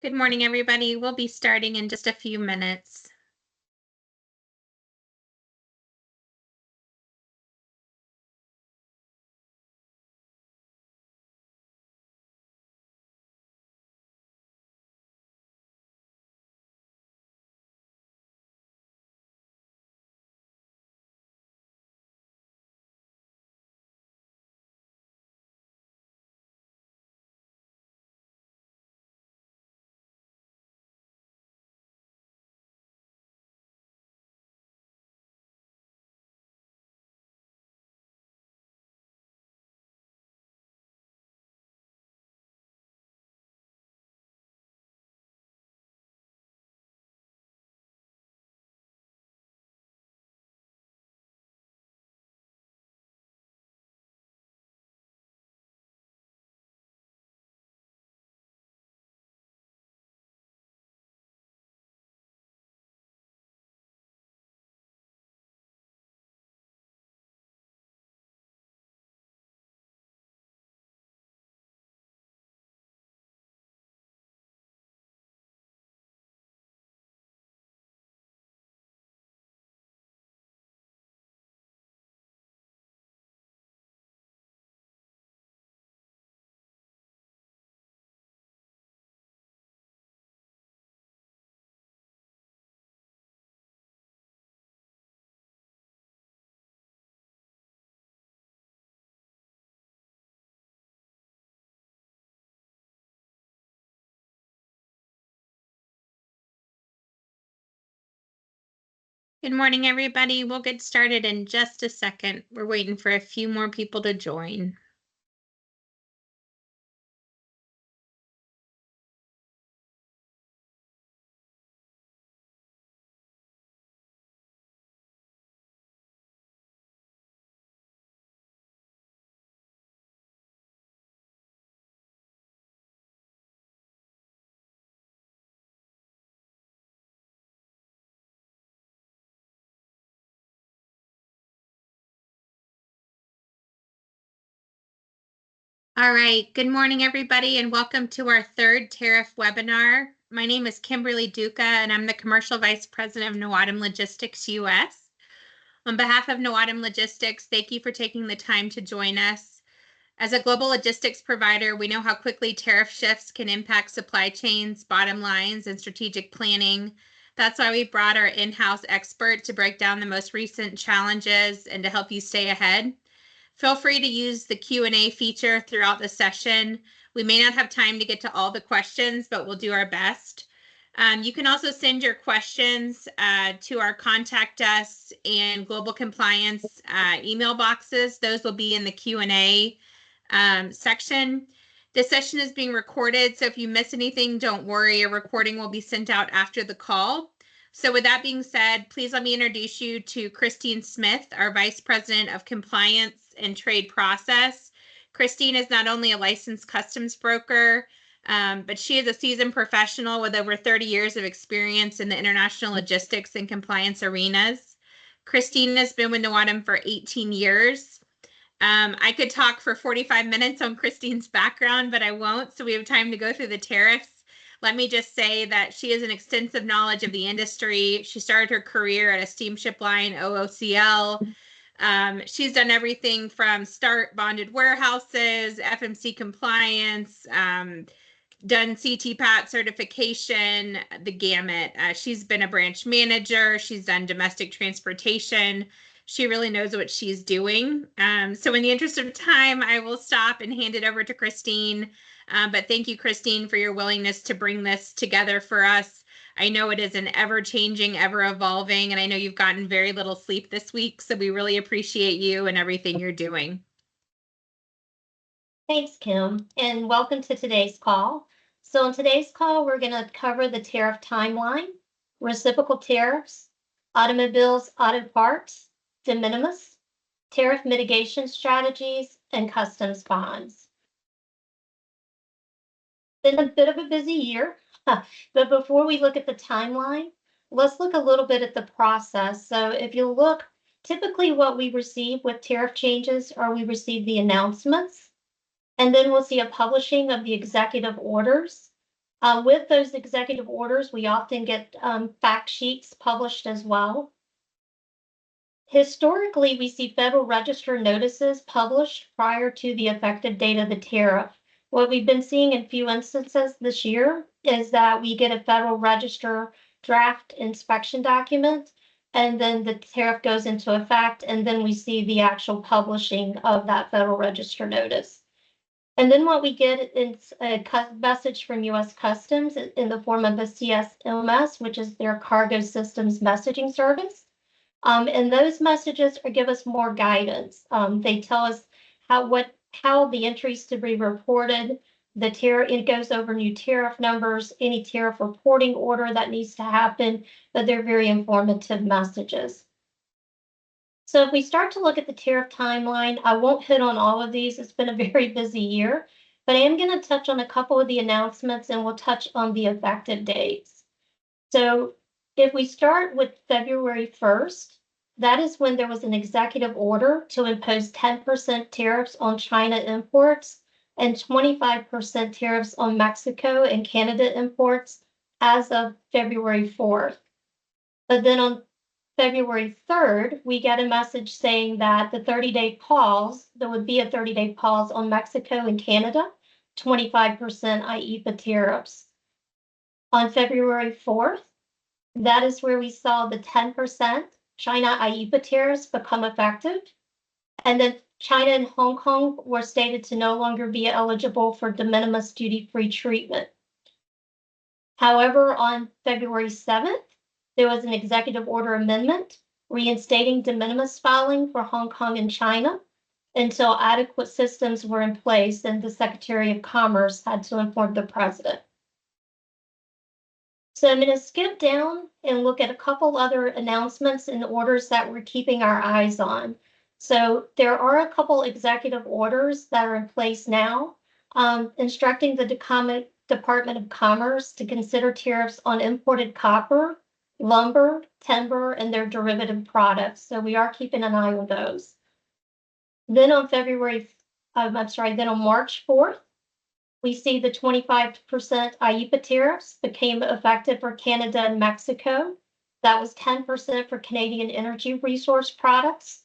Good morning, everybody. We'll be starting in just a few minutes. Good morning, everybody. We'll get started in just a second. We're waiting for a few more people to join. All right. Good morning, everybody, and welcome to our third tariff webinar. My name is Kimberly Duca, and I'm the Commercial Vice President of Noatum Logistics US. On behalf of Noatum Logistics, thank you for taking the time to join us. As a global logistics provider, we know how quickly tariff shifts can impact supply chains, bottom lines, and strategic planning. That's why we brought our in-house expert to break down the most recent challenges and to help you stay ahead. Feel free to use the Q&A feature throughout the session. We may not have time to get to all the questions, but we'll do our best. You can also send your questions to our contact us and global compliance email boxes. Those will be in the Q&A section. This session is being recorded, so if you miss anything, don't worry. A recording will be sent out after the call. So with that being said, please let me introduce you to Christine Smith, our Vice President of Compliance and Trade Process. Christine is not only a licensed customs broker, but she is a seasoned professional with over 30 years of experience in the international logistics and compliance arenas. Christine has been with Noatum for 18 years. I could talk for 45 minutes on Christine's background, but I won't, so we have time to go through the tariffs. Let me just say that she has an extensive knowledge of the industry. She started her career at a steamship line, OOCL. She's done everything from start bonded warehouses, FMC compliance, done CTPAT certification, the gamut. She's been a branch manager. She's done domestic transportation. She really knows what she's doing. So in the interest of time, I will stop and hand it over to Christine. But thank you, Christine, for your willingness to bring this together for us. I know it is an ever-changing, ever-evolving, and I know you've gotten very little sleep this week, so we really appreciate you and everything you're doing. Thanks, Kim, and welcome to today's call. So in today's call, we're going to cover the tariff timeline, reciprocal tariffs, automobiles, auto parts, de minimis, tariff mitigation strategies, and customs bonds. Been a bit of a busy year, but before we look at the timeline, let's look a little bit at the process. So if you look, typically what we receive with tariff changes are we receive the announcements, and then we'll see a publishing of the executive orders. With those executive orders, we often get fact sheets published as well. Historically, we see Federal Register notices published prior to the effective date of the tariff. What we've been seeing in few instances this year is that we get a Federal Register draft inspection document, and then the tariff goes into effect, and then we see the actual publishing of that Federal Register notice. And then what we get is a message from U.S. Customs in the form of a CSMS, which is their cargo systems messaging service. And those messages give us more guidance. They tell us how the entries to be reported, the tariff, it goes over new tariff numbers, any tariff reporting order that needs to happen, but they're very informative messages. So if we start to look at the tariff timeline, I won't hit on all of these. It's been a very busy year, but I am going to touch on a couple of the announcements, and we'll touch on the effective dates. So if we start with February 1st, that is when there was an executive order to impose 10% tariffs on China imports and 25% tariffs on Mexico and Canada imports as of February 4th. But then on February 3rd, we get a message saying that the 30-day pause, there would be a 30-day pause on Mexico and Canada, 25% IEEPA tariffs. On February 4th, that is where we saw the 10% China IEEPA tariffs become effective. And then China and Hong Kong were stated to no longer be eligible for de minimis duty-free treatment. However, on February 7th, there was an executive order amendment reinstating de minimis filing for Hong Kong and China until adequate systems were in place, and the Secretary of Commerce had to inform the president. So I'm going to skip down and look at a couple other announcements and orders that we're keeping our eyes on. So there are a couple executive orders that are in place now, instructing the Department of Commerce to consider tariffs on imported copper, lumber, timber, and their derivative products. So we are keeping an eye on those. Then on March 4th, we see the 25% IEEPA tariffs became effective for Canada and Mexico. That was 10% for Canadian energy resource products.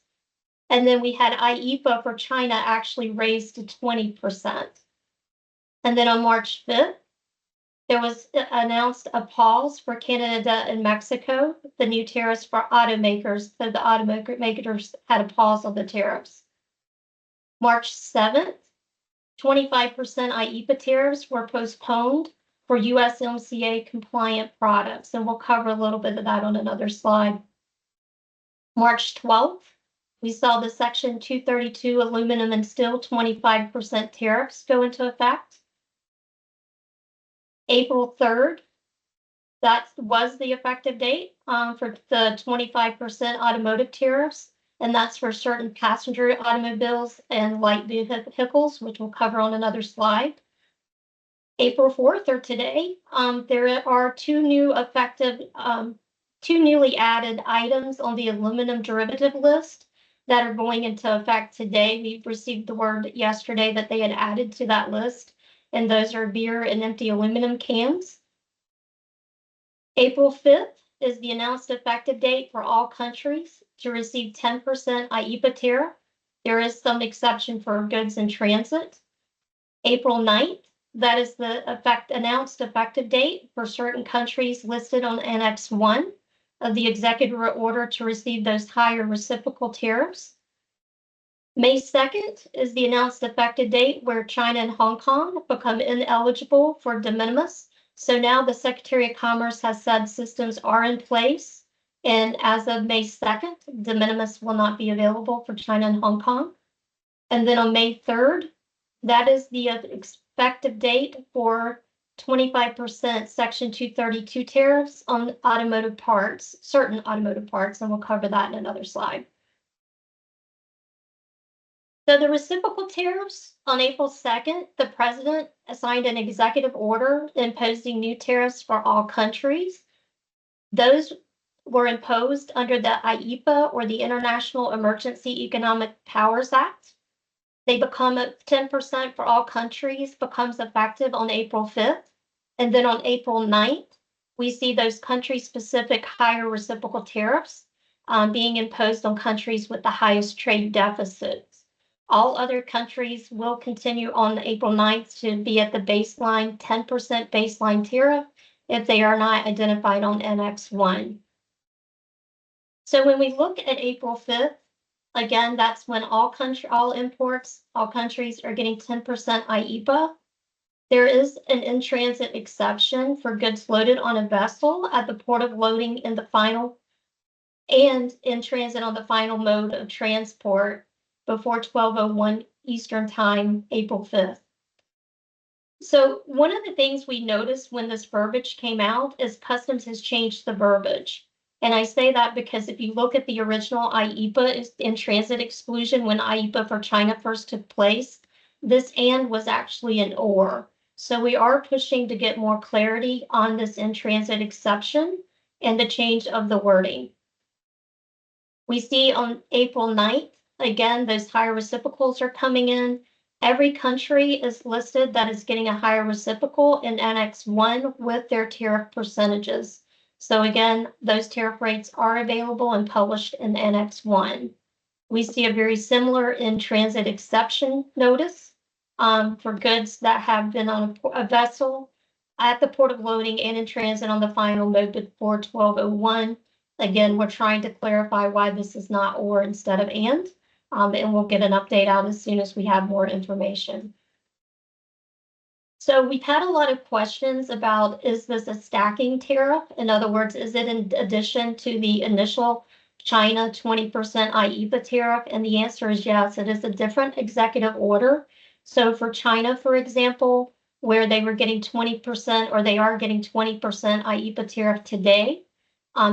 And then we had IEEPA for China actually raised to 20%. And then on March 5th, there was announced a pause for Canada and Mexico, the new tariffs for automakers. So the automakers had a pause on the tariffs. March 7th, 25% IEEPA tariffs were postponed for USMCA compliant products, and we'll cover a little bit of that on another slide. March 12th, we saw the Section 232 aluminum and steel 25% tariffs go into effect. April 3rd, that was the effective date for the 25% automotive tariffs, and that's for certain passenger automobiles and light vehicles, which we'll cover on another slide. April 4th, or today, there are two newly added items on the aluminum derivative list that are going into effect today. We received the word yesterday that they had added to that list, and those are beer and empty aluminum cans. April 5th is the announced effective date for all countries to receive 10% IEEPA tariff. There is some exception for goods in transit. April 9th, that is the announced effective date for certain countries listed on Annex 1 of the executive order to receive those higher reciprocal tariffs. May 2nd is the announced effective date where China and Hong Kong become ineligible for de minimis. So now the Secretary of Commerce has said systems are in place, and as of May 2nd, de minimis will not be available for China and Hong Kong. And then on May 3rd, that is the effective date for 25% Section 232 tariffs on automotive parts, certain automotive parts, and we'll cover that in another slide. So the reciprocal tariffs, on April 2nd, the president signed an executive order imposing new tariffs for all countries. Those were imposed under the IEEPA, or the International Emergency Economic Powers Act. They become 10% for all countries, becomes effective on April 5th. And then on April 9th, we see those country-specific higher reciprocal tariffs being imposed on countries with the highest trade deficits. All other countries will continue on April 9th to be at the baseline 10% baseline tariff if they are not identified on Annex 1. So when we look at April 5th, again, that's when all countries are getting 10% IEPA. There is an in-transit exception for goods loaded on a vessel at the port of loading in the final and in transit on the final mode of transport before 12:01 Eastern Time, April 5th. So one of the things we noticed when this verbiage came out is Customs has changed the verbiage. And I say that because if you look at the original IEPA in transit exclusion, when IEPA for China first took place, this and was actually an or. So we are pushing to get more clarity on this in transit exception and the change of the wording. We see on April 9th, again, those higher reciprocals are coming in. Every country is listed that is getting a higher reciprocal in Annex 1 with their tariff percentages. So again, those tariff rates are available and published in Annex 1. We see a very similar in-transit exception notice for goods that have been on a vessel at the port of loading and in transit on the final mode before 12:01. Again, we're trying to clarify why this is not or instead of and we'll get an update out as soon as we have more information. So we've had a lot of questions about, is this a stacking tariff? In other words, is it in addition to the initial China 20% IEPA tariff? And the answer is yes, it is a different executive order. So for China, for example, where they were getting 20% or they are getting 20% IEPA tariff today,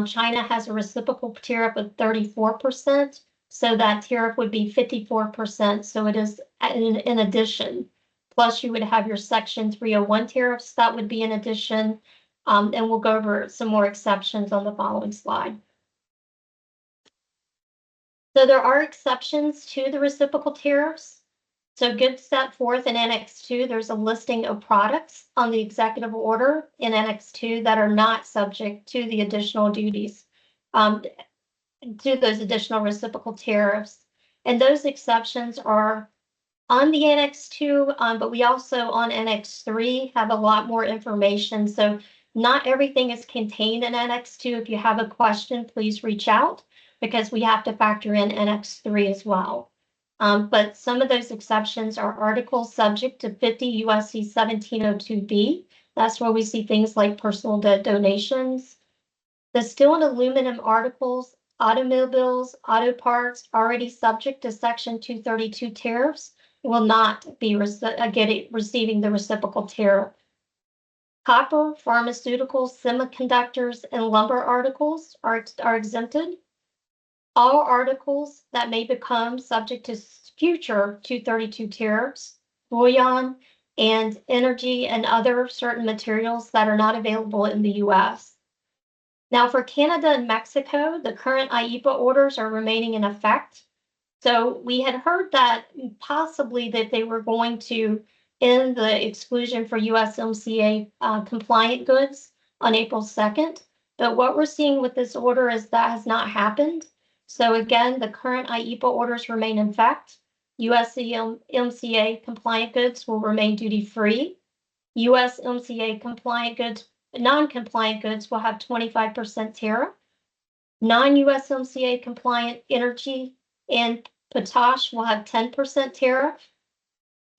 China has a reciprocal tariff of 34%. So that tariff would be 54%. So it is in addition. Plus, you would have your Section 301 tariffs that would be in addition. And we'll go over some more exceptions on the following slide. So there are exceptions to the reciprocal tariffs. So goods set forth in Annex 2, there's a listing of products on the executive order in Annex 2 that are not subject to the additional duties, to those additional reciprocal tariffs. And those exceptions are on the Annex 2, but we also on Annex 3 have a lot more information. So not everything is contained in Annex 2. If you have a question, please reach out because we have to factor in Annex 3 as well. But some of those exceptions are articles subject to 50 U.S.C. 1702b. That's where we see things like personal donations. The steel and aluminum articles, automobiles, auto parts already subject to Section 232 tariffs will not be receiving the reciprocal tariff. Copper, pharmaceuticals, semiconductors, and lumber articles are exempted. All articles that may become subject to future 232 tariffs, bullion, and energy and other certain materials that are not available in the U.S. Now, for Canada and Mexico, the current IEPA orders are remaining in effect. So we had heard that possibly that they were going to end the exclusion for USMCA compliant goods on April 2nd. But what we're seeing with this order is that has not happened. So again, the current IEPA orders remain in effect. USMCA compliant goods will remain duty-free. USMCA compliant goods, non-compliant goods will have 25% tariff. Non-USMCA compliant energy and potash will have 10% tariff.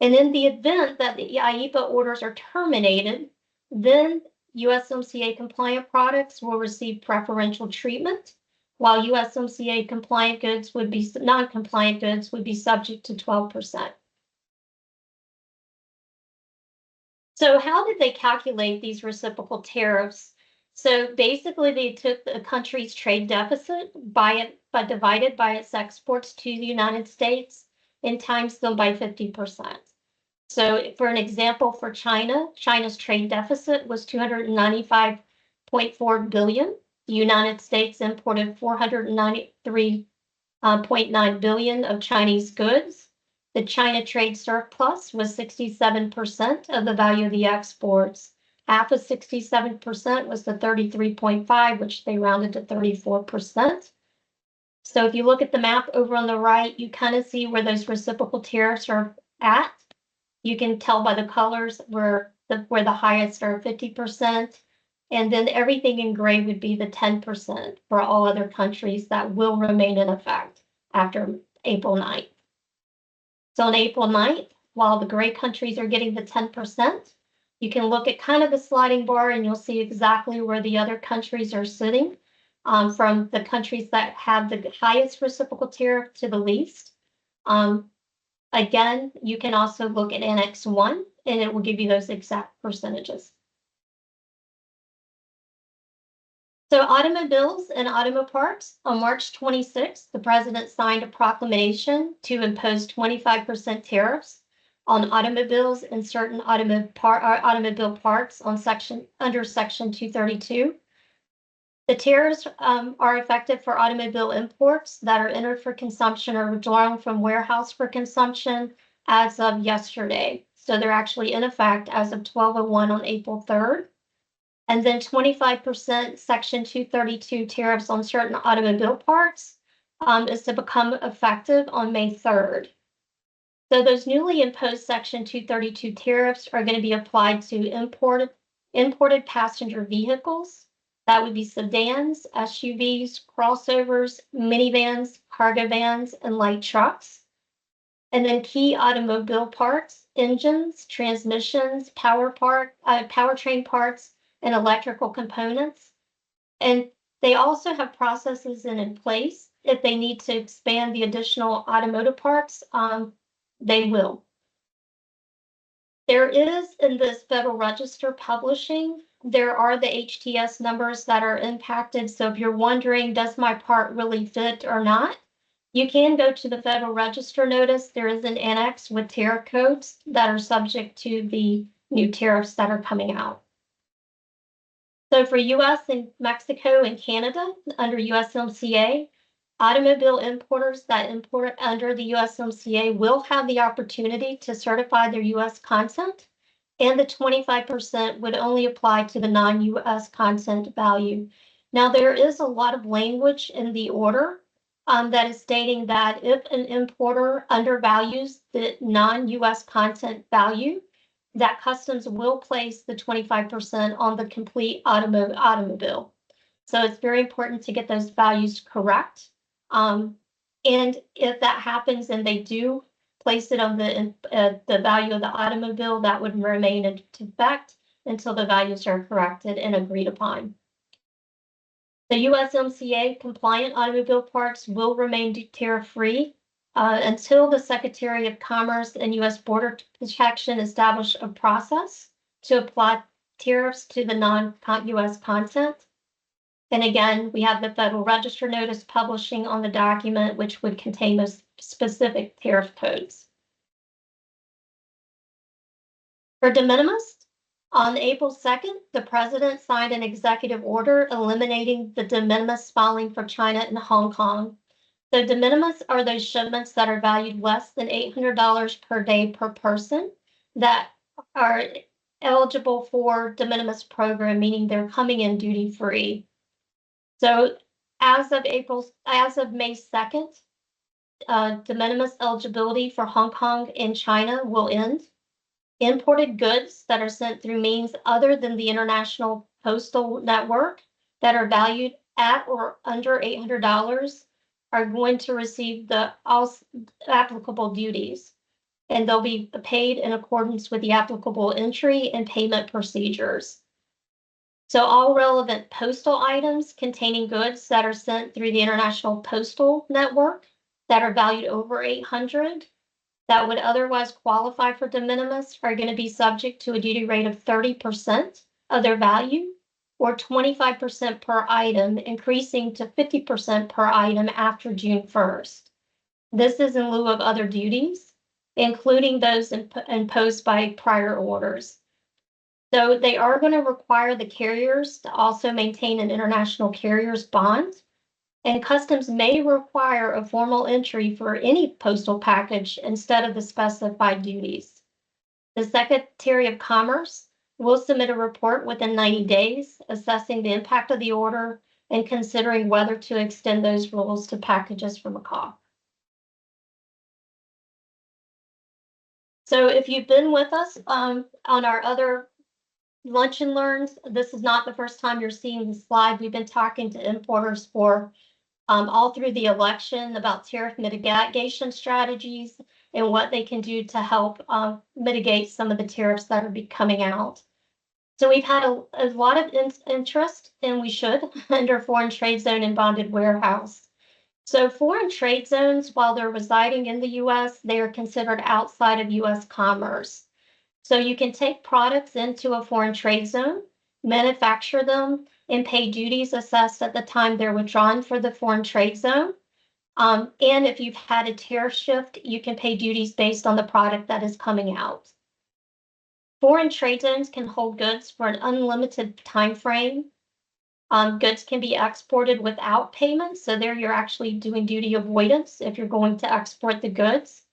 And in the event that the IEPA orders are terminated, then USMCA compliant products will receive preferential treatment, while USMCA compliant goods would be non-compliant goods would be subject to 12%. So how did they calculate these reciprocal tariffs? So basically, they took the country's trade deficit divided by its exports to the United States and times them by 50%. So for an example, for China, China's trade deficit was 295.4 billion. The United States imported 493.9 billion of Chinese goods. The China trade surplus was 67% of the value of the exports. half of 67% was the 33.5, which they rounded to 34%. So if you look at the map over on the right, you kind of see where those reciprocal tariffs are at. You can tell by the colors where the highest are 50%. And then everything in gray would be the 10% for all other countries that will remain in effect after April 9th. So on April 9th, while the gray countries are getting the 10%, you can look at kind of the sliding bar and you'll see exactly where the other countries are sitting, from the countries that have the highest reciprocal tariff to the least. Again, you can also look at Annex 1 and it will give you those exact percentages. So automobiles and auto parts, on March 26th, the president signed a proclamation to impose 25% tariffs on automobiles and certain automobile parts under Section 232. The tariffs are effective for automobile imports that are entered for consumption or withdrawn from warehouse for consumption as of yesterday. So they're actually in effect as of 12:01 on April 3rd. And then 25% Section 232 tariffs on certain automobile parts is to become effective on May 3rd. So those newly imposed Section 232 tariffs are going to be applied to imported passenger vehicles. That would be sedans, SUVs, crossovers, minivans, cargo vans, and light trucks. And then key automobile parts, engines, transmissions, powertrain parts, and electrical components. And they also have processes in place. If they need to expand the additional automotive parts, they will. There is in this Federal Register publishing, there are the HTS numbers that are impacted. So if you're wondering, does my part really fit or not? You can go to the Federal Register notice. There is an annex with tariff codes that are subject to the new tariffs that are coming out. So for US and Mexico and Canada under USMCA, automobile importers that import under the USMCA will have the opportunity to certify their US content, and the 25% would only apply to the non-US content value. Now, there is a lot of language in the order that is stating that if an importer undervalues the non-US content value, that customs will place the 25% on the complete automobile. So it's very important to get those values correct. And if that happens and they do place it on the value of the automobile, that would remain in effect until the values are corrected and agreed upon. The USMCA compliant automobile parts will remain tariff-free until the Secretary of Commerce and U.S. Border Protection establish a process to apply tariffs to the non-U.S. content. And again, we have the Federal Register notice publishing on the document, which would contain those specific tariff codes. For de minimis, on April 2nd, the president signed an executive order eliminating the de minimis filing for China and Hong Kong. The de minimis are those shipments that are valued less than $800 per day per person that are eligible for de minimis program, meaning they're coming in duty free. So as of May 2nd, de minimis eligibility for Hong Kong and China will end. Imported goods that are sent through means other than the international postal network that are valued at or under $800 are going to receive the applicable duties, and they'll be paid in accordance with the applicable entry and payment procedures. So all relevant postal items containing goods that are sent through the international postal network that are valued over $800 that would otherwise qualify for de minimis are going to be subject to a duty rate of 30% of their value, or 25% per item, increasing to 50% per item after June 1st. This is in lieu of other duties, including those imposed by prior orders. So they are going to require the carriers to also maintain an international carrier's bond, and customs may require a formal entry for any postal package instead of the specified duties. The Secretary of Commerce We'll submit a report within 90 days, assessing the impact of the order and considering whether to extend those rules to packages from McCaw. So if you've been with us on our other lunch and learns, this is not the first time you're seeing the slide. We've been talking to importers for all through the election about tariff mitigation strategies and what they can do to help mitigate some of the tariffs that are coming out. So we've had a lot of interest, and we should, under foreign trade zone and bonded warehouse. So foreign trade zones, while they're residing in the U.S., they are considered outside of U.S. commerce. So you can take products into a foreign trade zone, manufacture them, and pay duties assessed at the time they're withdrawn for the foreign trade zone. And if you've had a tariff shift, you can pay duties based on the product that is coming out. Foreign trade zones can hold goods for an unlimited time frame. Goods can be exported without payment, so there you're actually doing duty avoidance if you're going to export the goods.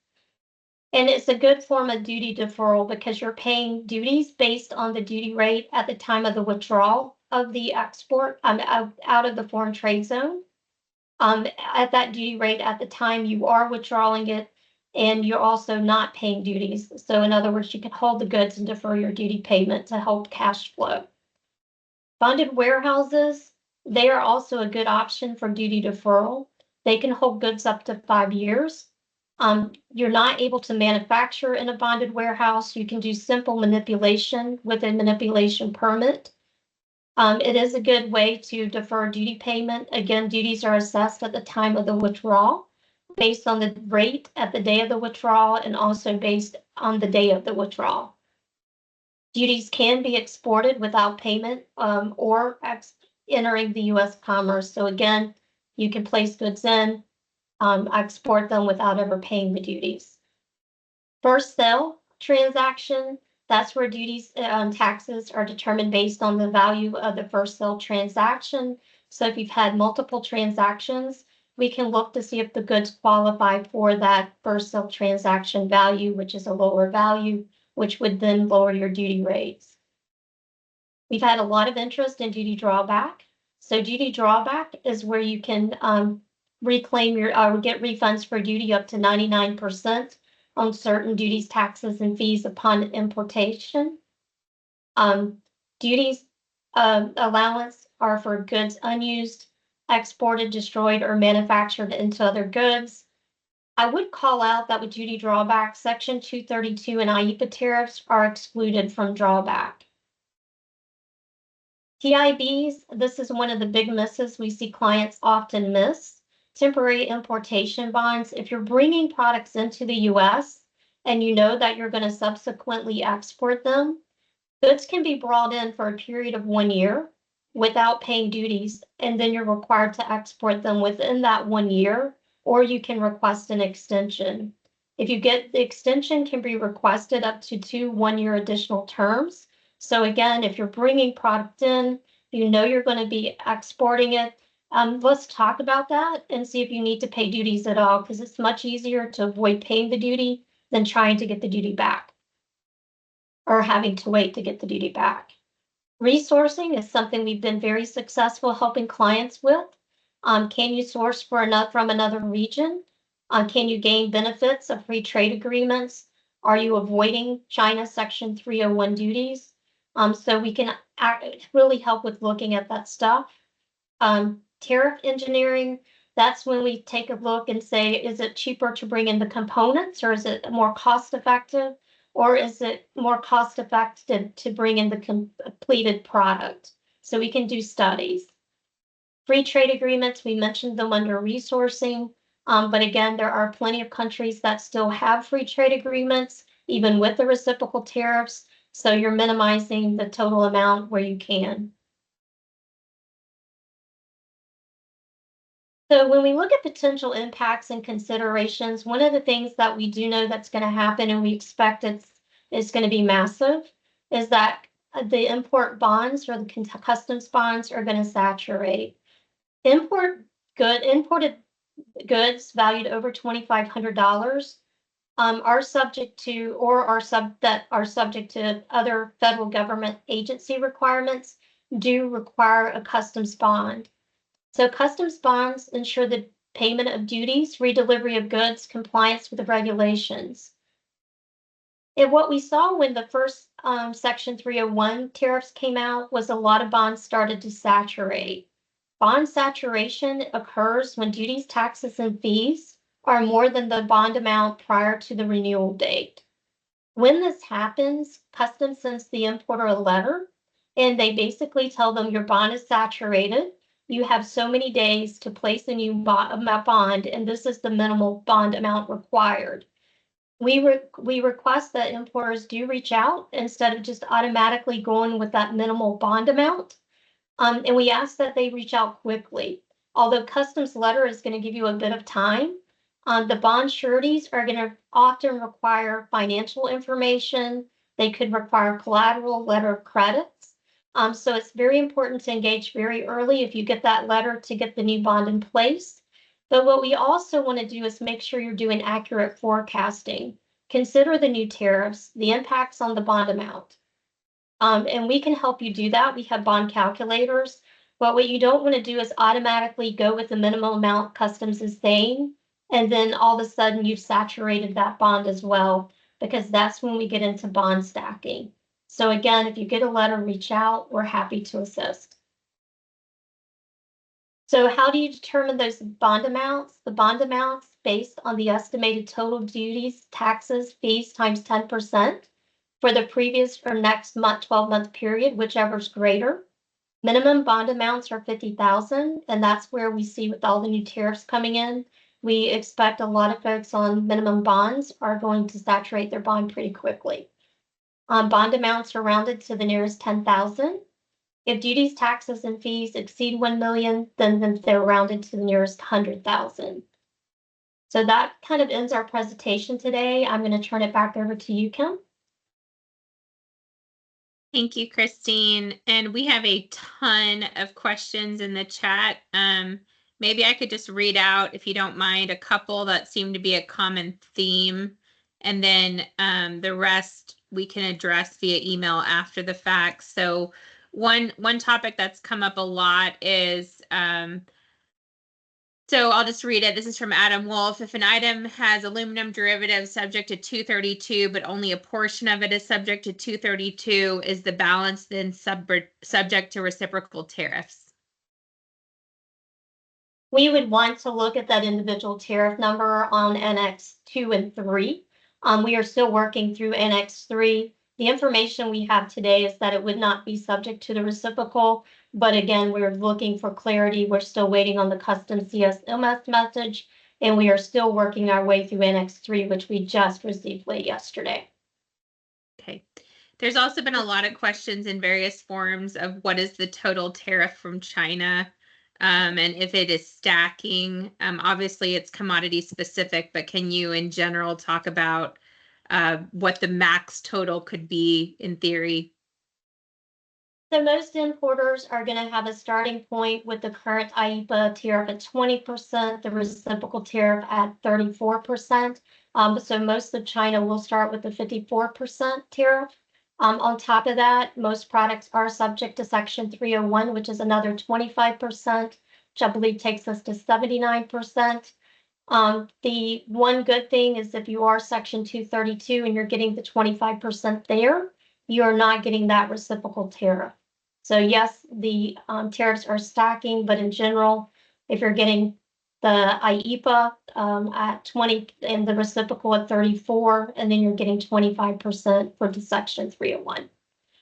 And it's a good form of duty deferral because you're paying duties based on the duty rate at the time of the withdrawal of the export out of the foreign trade zone. At that duty rate at the time you are withdrawing it, and you're also not paying duties. So in other words, you can hold the goods and defer your duty payment to help cash flow. Bonded warehouses, they are also a good option for duty deferral. They can hold goods up to 5 years. You're not able to manufacture in a bonded warehouse. You can do simple manipulation with a manipulation permit. It is a good way to defer duty payment. Again, duties are assessed at the time of the withdrawal based on the rate at the day of the withdrawal and also based on the day of the withdrawal. Duties can be exported without payment or entering the U.S. commerce. So again, you can place goods in, export them without ever paying the duties. First sale transaction, that's where duties and taxes are determined based on the value of the first sale transaction. So if you've had multiple transactions, we can look to see if the goods qualify for that first sale transaction value, which is a lower value, which would then lower your duty rates. We've had a lot of interest in duty drawback. So duty drawback is where you can reclaim your or get refunds for duty up to 99% on certain duties, taxes, and fees upon importation. Duties allowance are for goods unused, exported, destroyed, or manufactured into other goods. I would call out that with duty drawback, Section 232 and IEEPA tariffs are excluded from drawback. TIBs, this is one of the big misses we see clients often miss. Temporary importation bonds. If you're bringing products into the U.S. and you know that you're going to subsequently export them, goods can be brought in for a period of 1 year without paying duties, and then you're required to export them within that 1 year, or you can request an extension. If you get the extension, can be requested up to 2 1-year additional terms. So again, if you're bringing product in, you know you're going to be exporting it. Let's talk about that and see if you need to pay duties at all, because it's much easier to avoid paying the duty than trying to get the duty back or having to wait to get the duty back. Resourcing is something we've been very successful helping clients with. Can you source from another region? Can you gain benefits of free trade agreements? Are you avoiding China Section 301 duties? So we can really help with looking at that stuff. Tariff engineering, that's when we take a look and say, is it cheaper to bring in the components, or is it more cost effective? Or is it more cost effective to bring in the completed product? So we can do studies. Free trade agreements, we mentioned them under resourcing, but again, there are plenty of countries that still have free trade agreements, even with the reciprocal tariffs. So you're minimizing the total amount where you can. So when we look at potential impacts and considerations, one of the things that we do know that's going to happen, and we expect it's going to be massive, is that the import bonds or the customs bonds are going to saturate. Imported goods valued over $2,500 are subject to that are subject to other federal government agency requirements do require a customs bond. So customs bonds ensure the payment of duties, redelivery of goods, compliance with the regulations. And what we saw when the first Section 301 tariffs came out was a lot of bonds started to saturate. Bond saturation occurs when duties, taxes, and fees are more than the bond amount prior to the renewal date. When this happens, Customs sends the importer a letter, and they basically tell them your bond is saturated. You have so many days to place a new bond, and this is the minimal bond amount required. We request that importers do reach out instead of just automatically going with that minimal bond amount. And we ask that they reach out quickly. Although Customs letter is going to give you a bit of time, the bond sureties are going to often require financial information. They could require collateral, letter of credits. So it's very important to engage very early if you get that letter to get the new bond in place. But what we also want to do is make sure you're doing accurate forecasting. Consider the new tariffs, the impacts on the bond amount. And we can help you do that. We have bond calculators. But what you don't want to do is automatically go with the minimum amount Customs is saying, and then all of a sudden you've saturated that bond as well, because that's when we get into bond stacking. So again, if you get a letter, reach out. We're happy to assist. So how do you determine those bond amounts? The bond amounts based on the estimated total duties, taxes, fees times 10% for the previous or next month, 12-month period, whichever's greater. Minimum bond amounts are $50,000, and that's where we see with all the new tariffs coming in, we expect a lot of folks on minimum bonds are going to saturate their bond pretty quickly. Bond amounts are rounded to the nearest 10,000. If duties, taxes, and fees exceed 1 million, then they're rounded to the nearest 100,000. So that kind of ends our presentation today. I'm going to turn it back over to you, Kim. Thank you, Christine. And we have a ton of questions in the chat. Maybe I could just read out, if you don't mind, a couple that seem to be a common theme. And then the rest we can address via email after the fact. So one topic that's come up a lot is so I'll just read it. This is from Adam Wolf. If an item has aluminum derivatives subject to 232, but only a portion of it is subject to 232, is the balance then subject to reciprocal tariffs? We would want to look at that individual tariff number on Annex 2 and 3. We are still working through Annex 3. The information we have today is that it would not be subject to the reciprocal, but again, we're looking for clarity. We're still waiting on the Customs CSMS message, and we are still working our way through Annex 3, which we just received late yesterday. Okay. There's also been a lot of questions in various forms of what is the total tariff from China, and if it is stacking. Obviously, it's commodity specific, but can you in general talk about what the max total could be in theory? So most importers are going to have a starting point with the current IEEPA tariff at 20%, the reciprocal tariff at 34%. So most of China will start with the 54% tariff. On top of that, most products are subject to Section 301, which is another 25%, which I believe takes us to 79%. The one good thing is if you are Section 232 and you're getting the 25% there, you're not getting that reciprocal tariff. So yes, the tariffs are stacking, but in general, if you're getting the IEEPA at 20 and the reciprocal at 34, and then you're getting 25% for the Section 301.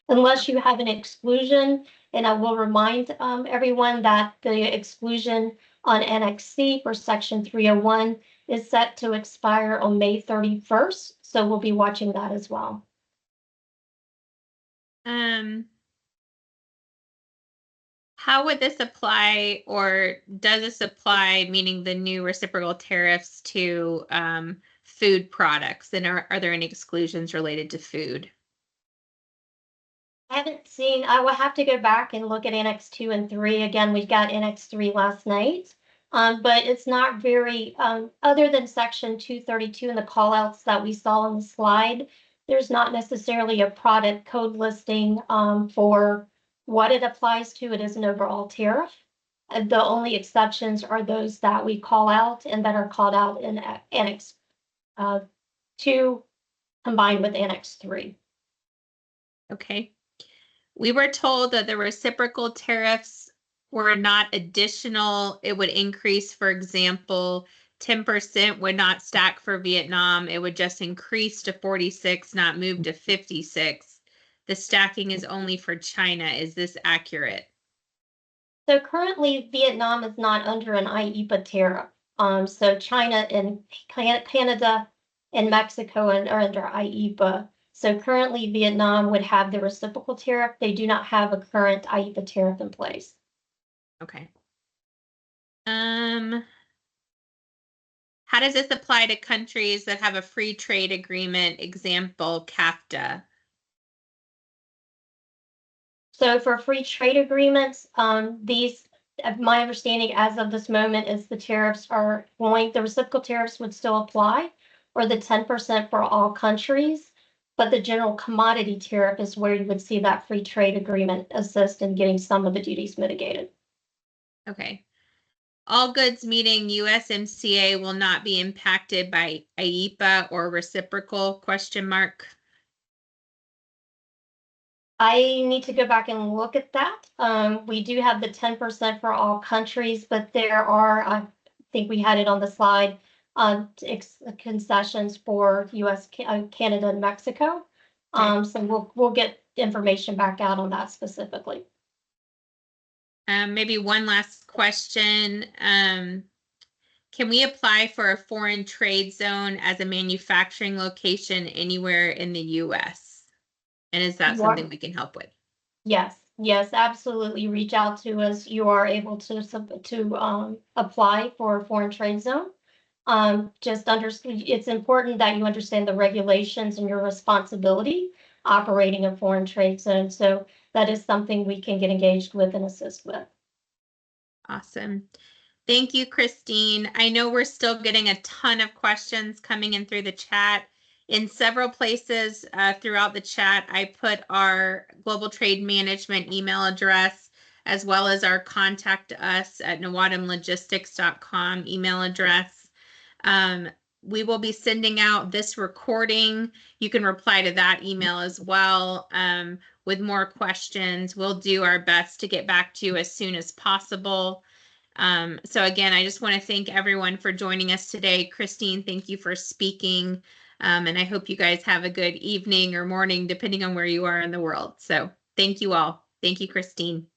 Unless you have an exclusion, and I will remind everyone that the exclusion on Annex C for Section 301 is set to expire on May 31st, so we'll be watching that as well. How would this apply, or does this apply, meaning the new reciprocal tariffs, to food products? And are there any exclusions related to food? I haven't seen, I will have to go back and look at Annex 2 and 3. Again, we got Annex 3 last night. But it's not very, other than section 232 and the callouts that we saw on the slide, there's not necessarily a product code listing for what it applies to. It is an overall tariff. The only exceptions are those that we call out and that are called out in Annex 2 combined with Annex 3. Okay. We were told that the reciprocal tariffs were not additional. It would increase, for example, 10% would not stack for Vietnam. It would just increase to 46, not move to 56. The stacking is only for China. Is this accurate? So currently, Vietnam is not under an IEEPA tariff. So China and Canada and Mexico are under IEEPA. So currently, Vietnam would have the reciprocal tariff. They do not have a current IEEPA tariff in place. Okay. How does this apply to countries that have a free trade agreement, example, CAFTA? So for free trade agreements, my understanding as of this moment is the reciprocal tariffs would still apply, or the 10% for all countries. But the general commodity tariff is where you would see that free trade agreement assist in getting some of the duties mitigated. Okay. All goods meeting USMCA will not be impacted by IEEPA or reciprocal ? I need to go back and look at that. We do have the 10% for all countries, but there are, I think we had it on the slide, concessions for US, Canada, and Mexico. So we'll get information back out on that specifically. Maybe one last question. Can we apply for a foreign trade zone as a manufacturing location anywhere in the US? And is that something we can help with? Yes, absolutely. Reach out to us. You are able to apply for a foreign trade zone. It's important that you understand the regulations and your responsibility operating a foreign trade zone. So that is something we can get engaged with and assist with. Awesome. Thank you, Christine. I know we're still getting a ton of questions coming in through the chat. In several places throughout the chat, I put our Global Trade Management email address, as well as our contact us at NawadamLogistics.com email address. We will be sending out this recording. You can reply to that email as well with more questions. We'll do our best to get back to you as soon as possible. So again, I just want to thank everyone for joining us today. Christine, thank you for speaking. And I hope you guys have a good evening or morning, depending on where you are in the world. So thank you all. Thank you, Christine.